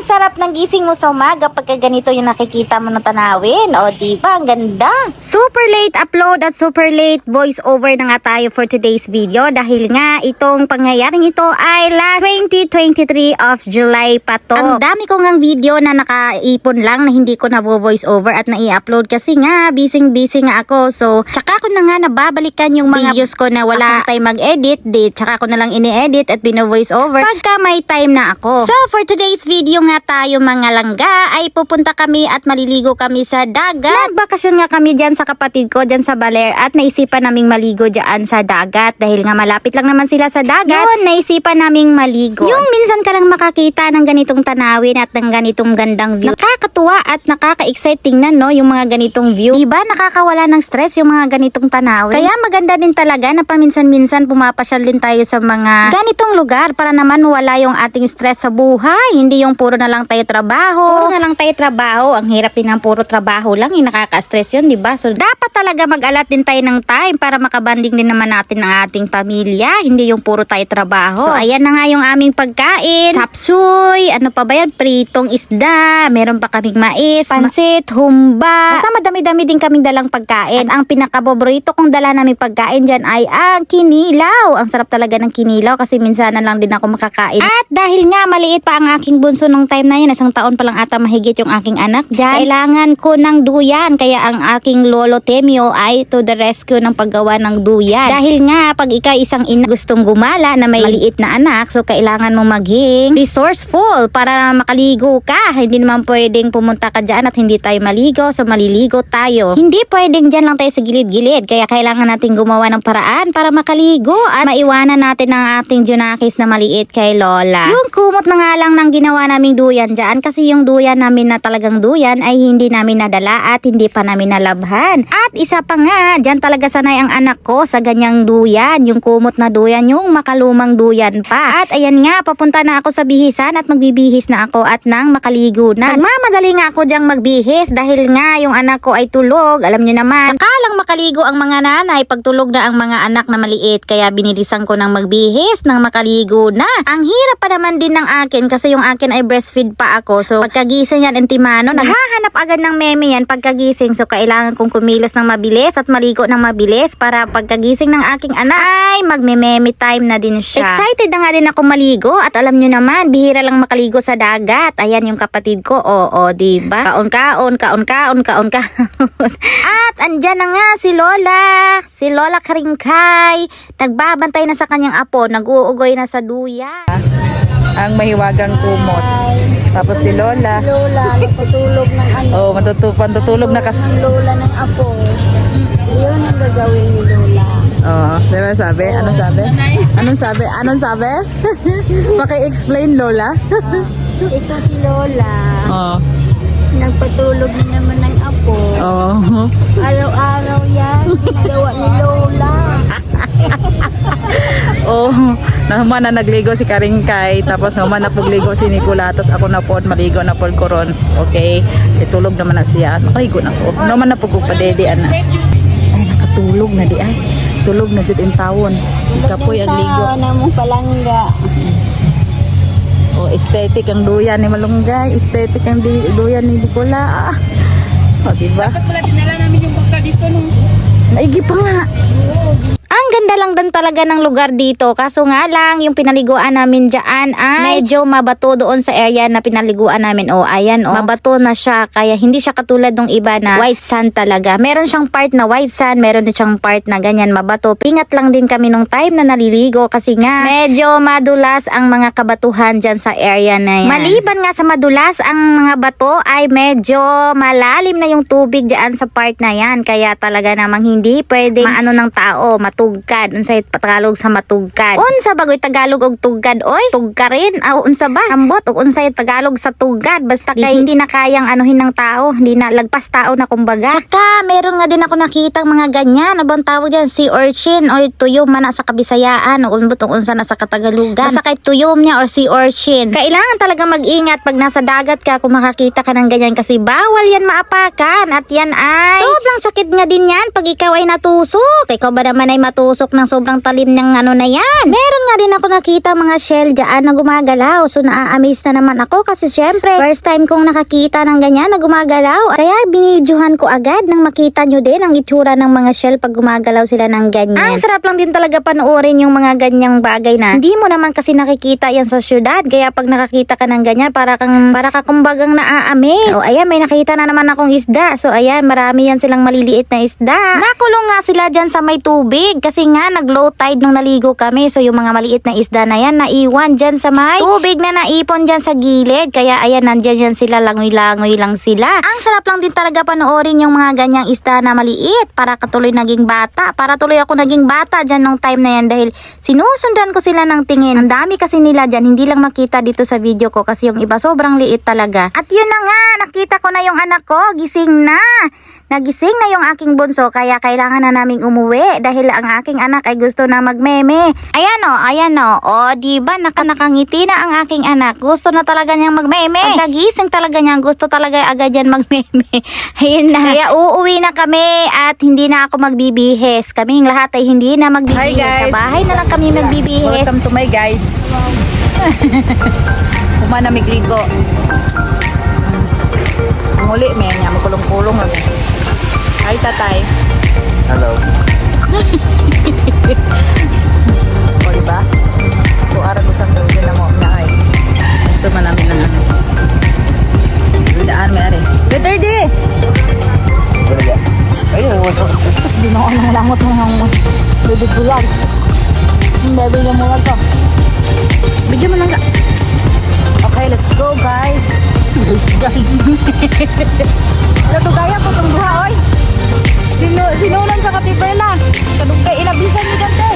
Ang sarap ng gising mo sa umaga pagka ganito yung nakikita mo na tanawin. O, diba? Ang ganda. Super late upload at super late voice over na nga tayo for today's video dahil nga itong pangyayaring ito ay last 2023 of July pa to. Ang dami ko ngang video na nakaipon lang na hindi ko na voice over at nai-upload kasi nga busy nga ako. So, tsaka ko na nga nababalikan yung mga videos ko na wala time mag-edit. Tsaka ko na lang ini-edit at bino-voice over pagka may time na ako. So, for today's video nga tayo mga langga ay pupunta kami at maliligo kami sa dagat. Nagbakasyon nga kami dyan sa kapatid ko dyan sa Baler at naisipan naming maligo dyan sa dagat dahil nga malapit lang naman sila sa dagat. Yun, naisipan naming maligo. Yung minsan ka lang makakita ng ganitong tanawin at ng ganitong gandang view. Nakakatuwa at nakaka-excite tingnan, no, yung mga ganitong view. Diba nakakawala ng stress yung mga ganitong tanawin. Kaya maganda din talaga na paminsan-minsan pumapasyal din tayo sa mga ganitong lugar para naman wala yung ating stress sa buhay. Hindi yung puro na lang tayo trabaho. Puro na lang tayo trabaho. Ang hirap din ng puro trabaho lang. Nakaka-stress yun, diba? So, dapat talaga mag-alat din tayo ng time para makabanding din naman natin ang ating pamilya. Hindi yung puro tayo trabaho. So, ayan na nga yung aming pagkain. Sapsuy, ano pa ba yan? Pritong isda. Meron pa kaming mais, pansit, humba. Basta madami-dami din kaming dalang pagkain. At ang pinakaboborito kong dala naming pagkain dyan ay ang kinilaw. Ang sarap talaga ng kinilaw kasi minsan na lang din ako makakain. At dahil nga maliit pa ang aking bunso nung time na yun, isang taon pa lang ata mahigit yung aking anak dyan, kailangan ko ng duyan. Kaya ang aking lolo Temio ay to the rescue ng paggawa ng duyan. Dahil nga pag ikaw isang ina gustong gumala na may maliit na anak, so kailangan mo maging resourceful para makaligo ka. Hindi naman pwedeng pumunta ka dyan at hindi tayo maligo, so maliligo tayo. Hindi pwedeng dyan lang tayo sa gilid-gilid. Kaya kailangan natin gumawa ng paraan para makaligo at maiwanan natin ang ating junakis na maliit kay Lola. Yung kumot na nga lang ng ginawa naming duyan dyan kasi yung duyan namin na talagang duyan ay hindi namin nadala at hindi pa namin nalabhan. At isa pa nga, dyan talaga sanay ang anak ko sa ganyang duyan. Yung kumot na duyan, yung makalumang duyan pa. At ayan nga, papunta na ako sa bihisan at magbibihis na ako at nang makaligo na. Nagmamadali nga ako dyang magbihis dahil nga yung anak ko ay tulog. Alam nyo naman, sakalang makaligo ang mga nanay pag tulog na ang mga anak na maliit. Kaya binilisan ko ng magbihis nang makaligo na. Ang hirap pa naman din ng akin kasi yung akin ay breastfeed pa ako. So pagkagising yan intimano, naghahanap agad ng meme yan pagkagising. So kailangan kong kumilos ng mabilis at maligo ng mabilis para pagkagising ng aking anak ay magme-meme time na din siya. Excited na nga din ako maligo at alam nyo naman, bihira lang makaligo sa dagat. Ayan yung kapatid ko, diba? Kaon. At andyan na nga si Lola Karingkay. Nagbabantay na sa kanyang apo, nag-uugoy na sa duya. Ang mahiwagang kumot. Tapos si Lola. Lola, napatulog ng ano. Matutulog na kasi. Ang lola ng apo. Yun ang gagawin ni Lola. Diba sabi? Anong sabi? Paki-explain, Lola. Ito si Lola. Nagpatulog na naman ng apo. Araw-araw yan. Ginagawa ni Lola. Naman na nagligo si Karingkay. Tapos naman na pagligo si Nicola. Tapos ako na po, maligo na po koron. Okay. Itulog naman na siya. Makaligo na po. Naman na po padede, ana. Ay, nakatulog na di ay. Tulog na dyan in tawon. Kapoy ang ligo. Na mong palangga. Aesthetic ang duyan ni Malunggay. Aesthetic ang duyan ni Nicola. Diba? Dapat pala dinala namin yung baka dito nung... Naigi pa nga. Ang ganda lang din talaga ng lugar dito. Kaso nga lang, yung pinaliguan namin dyan ay medyo mabato doon sa area na pinaliguan namin. Ayan, mabato na siya. Kaya hindi siya katulad ng iba na white sand talaga. Meron siyang part na white sand, meron din siyang part na ganyan mabato. Pingat lang din kami nung time na naliligo kasi nga medyo madulas ang mga kabatuhan dyan sa area na yan. Maliban nga sa madulas ang mga bato ay medyo malalim na yung tubig dyan sa part na yan. Kaya talaga namang hindi pwedeng maano ng tao, matugkad. Unsay Tagalog sa matugkad. Unsa bagoy Tagalog og tugkad, oy? Tugka rin. Unsa ba? Ambot og unsay Tagalog sa tugkad. Basta kay hindi na kayang anuhin ng tao. Hindi na lagpas tao na kumbaga. Tsaka, meron nga din ako nakitang mga ganyan. Ano bang tawag dyan? Sea urchin or tuyom man sa Kabisayaan. O unsa na sa Katagalugan. Basta kay tuyom niya or sea urchin. Kailangan talaga mag-ingat pag nasa dagat ka kung makakita ka ng ganyan kasi bawal yan maapakan. At yan ay sobrang sakit nga din yan pag ikaw ay natusok. Ikaw ba naman ay matusok? tutusok ng sobrang talim ng ano na yan. Meron nga din ako nakita mga shell dyan na gumagalaw. So naa-amaze na naman ako kasi syempre first time kong nakakita ng ganyan na gumagalaw. Kaya binidyohan ko agad nang makita nyo din ang itsura ng mga shell pag gumagalaw sila ng ganyan. Ang sarap lang din talaga panoorin yung mga ganyang bagay na hindi mo naman kasi nakikita yan sa syudad. Kaya pag nakakita ka ng ganyan para ka kumbagang naa-amaze. O ayan, may nakita na naman akong isda. So ayan, marami yan silang maliliit na isda. Nakulong nga sila dyan sa may tubig kasi nga nag-low tide nung naligo kami. So yung mga maliit na isda na yan naiwan dyan sa may tubig na naipon dyan sa gilid. Kaya ayan, nandyan yan sila, langoy-langoy lang sila. Ang sarap lang din talaga panoorin yung mga ganyang isda na maliit para katuloy naging bata. Para tuloy ako naging bata dyan nung time na yan dahil sinusundan ko sila ng tingin. Ang dami kasi nila dyan, hindi lang makita dito sa video ko kasi yung iba sobrang liit talaga. At yun na nga, nakita ko na yung anak ko, gising na. Nagising na yung aking bunso kaya kailangan na naming umuwi dahil ang aking anak ay gusto na magmeme. Ayan o. O, diba nakangiti na ang aking anak. Gusto na talaga niyang magmeme. Pag nagising talaga niya, gusto talaga agad yan magmeme. Ayun na. Kaya uuwi na kami at hindi na ako magbibihes. Kaming lahat ay hindi na magbibihes. Hi, guys. Sa bahay na lang kami magbibihes. Welcome to my guys. Kumana migligo. Muli may nya makulong-kulong lang. Hi tatay. Hello. O diba? So aral ko sa din na mo na ay. So namin ng ano. Daan may ari. Better di. Ayun, wala. Sus di mo nang langot mo ng baby bulag. Baby yung mga to. Bigyan mo lang ka. Okay, let's go guys. Ano to gaya ko itong buha, oy? Sinulan sa katipela. Kadugay, inabisan ni Dante.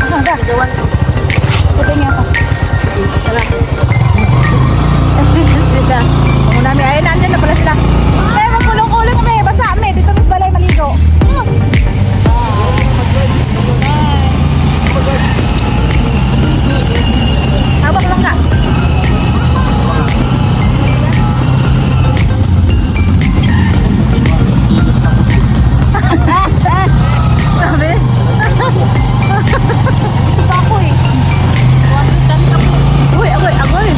Ano da? Gawan. Puti niya ako. Tara. Sila. Kung namin, ayun, nandyan na pala sila. Eh, magkulong-kulong kami. Basa kami. Dito mas balay maligo. Hawak lang ka. Sabi? Ako'y. Uy, agoy.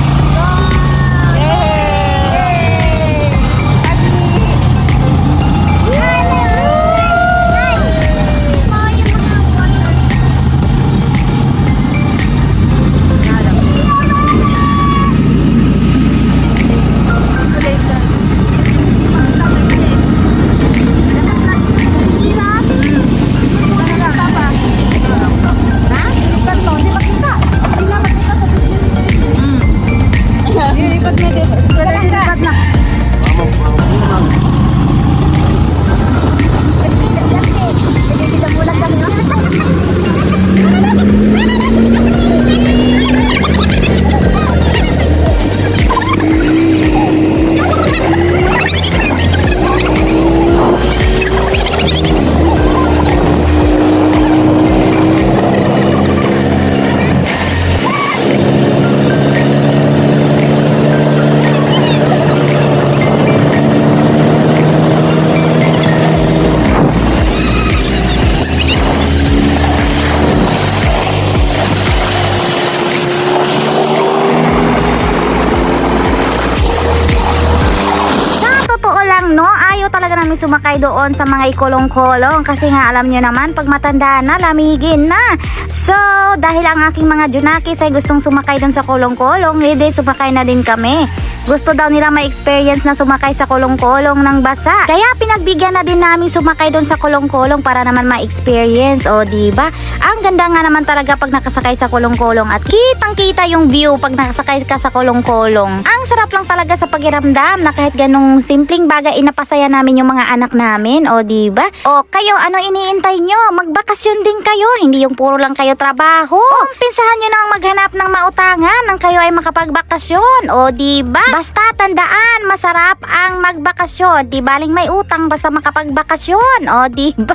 Sumakay doon sa mga ikulong-kulong kasi nga alam nyo naman pag matanda na lamigin na. So dahil ang aking mga junakis ay gustong sumakay doon sa kulong-kulong, hindi sumakay na din kami. Gusto daw nila ma-experience na sumakay sa kulong-kulong ng basa. Kaya pinagbigyan na din namin sumakay doon sa kulong-kulong para naman ma-experience. O diba? Ang ganda nga naman talaga pag nakasakay sa kulong-kulong at kitang-kita yung view pag nakasakay ka sa kulong-kulong. Ang sarap lang talaga sa pakiramdam na kahit ganong simpleng bagay inapasaya namin yung mga anak namin. O diba? O kayo, ano iniintay nyo? Magbakasyon din kayo. Hindi yung puro lang kayo trabaho. Kumpisahan nyo nang maghanap ng mautangan nang kayo ay makapagbakasyon. O diba? Basta tandaan, masarap ang magbakasyon. Di baling may utang basta makapagbakasyon. O diba?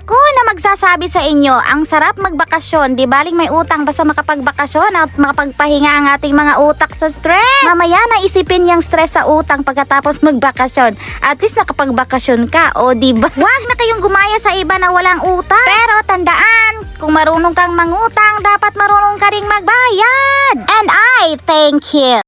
Ako na magsasabi sa inyo, ang sarap magbakasyon. Di baling may utang basta makapagbakasyon at makapagpahinga ang ating mga utak sa stress. Mamaya na isipin yung stress sa utang pagkatapos magbakasyon. At least nakapagbakasyon ka, o di ba? Huwag na kayong gumaya sa iba na walang utang. Pero tandaan, kung marunong kang mangutang, dapat marunong ka ring magbayad. And I thank you.